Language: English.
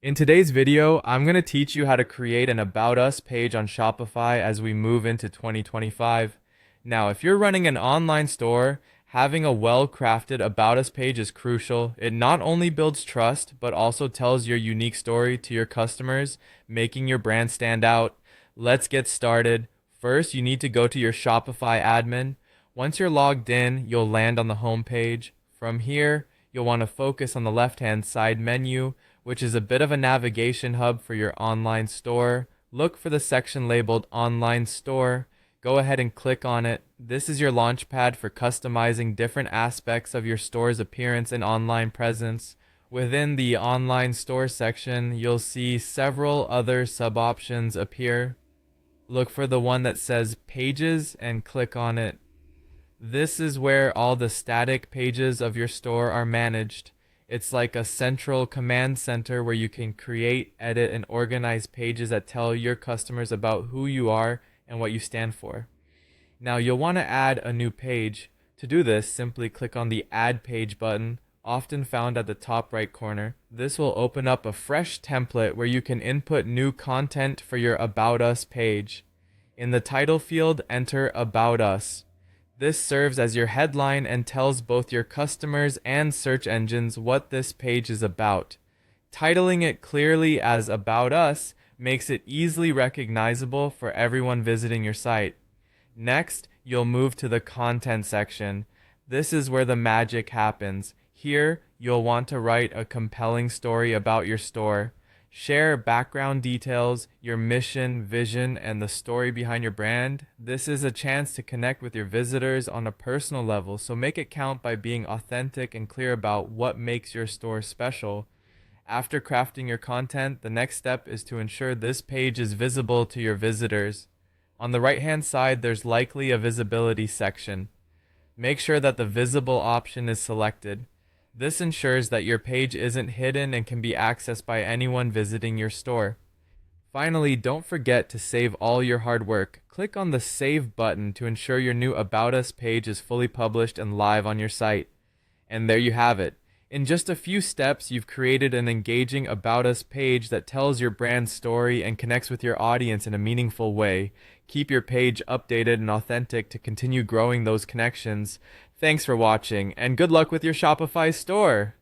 In today's video, I'm going to teach you how to create an About Us page on Shopify as we move into 2025. Now, if you're running an online store, having a well-crafted About Us page is crucial. It not only builds trust, but also tells your unique story to your customers, making your brand stand out. Let's get started. First, you need to go to your Shopify admin. Once you're logged in, you'll land on the home page. From here, you'll want to focus on the left-hand side menu, which is a bit of a navigation hub for your online store. Look for the section labeled Online Store. Go ahead and click on it. This is your launchpad for customizing different aspects of your store's appearance and online presence. Within the Online Store section, you'll see several other sub-options appear. Look for the one that says Pages and click on it. This is where all the static pages of your store are managed. It's like a central command center where you can create, edit, and organize pages that tell your customers about who you are and what you stand for. Now you'll want to add a new page. To do this, simply click on the Add Page button, often found at the top right corner. This will open up a fresh template where you can input new content for your About Us page. In the title field, enter About Us. This serves as your headline and tells both your customers and search engines what this page is about. Titling it clearly as About Us makes it easily recognizable for everyone visiting your site. Next, you'll move to the content section. This is where the magic happens. Here, you'll want to write a compelling story about your store. Share background details, your mission, vision, and the story behind your brand. This is a chance to connect with your visitors on a personal level, so make it count by being authentic and clear about what makes your store special. After crafting your content, the next step is to ensure this page is visible to your visitors. On the right-hand side, there's likely a visibility section. Make sure that the visible option is selected. This ensures that your page isn't hidden and can be accessed by anyone visiting your store. Finally, don't forget to save all your hard work. Click on the Save button to ensure your new About Us page is fully published and live on your site. And there you have it. In just a few steps, you've created an engaging About Us page that tells your brand story and connects with your audience in a meaningful way. Keep your page updated and authentic to continue growing those connections. Thanks for watching, and good luck with your Shopify store!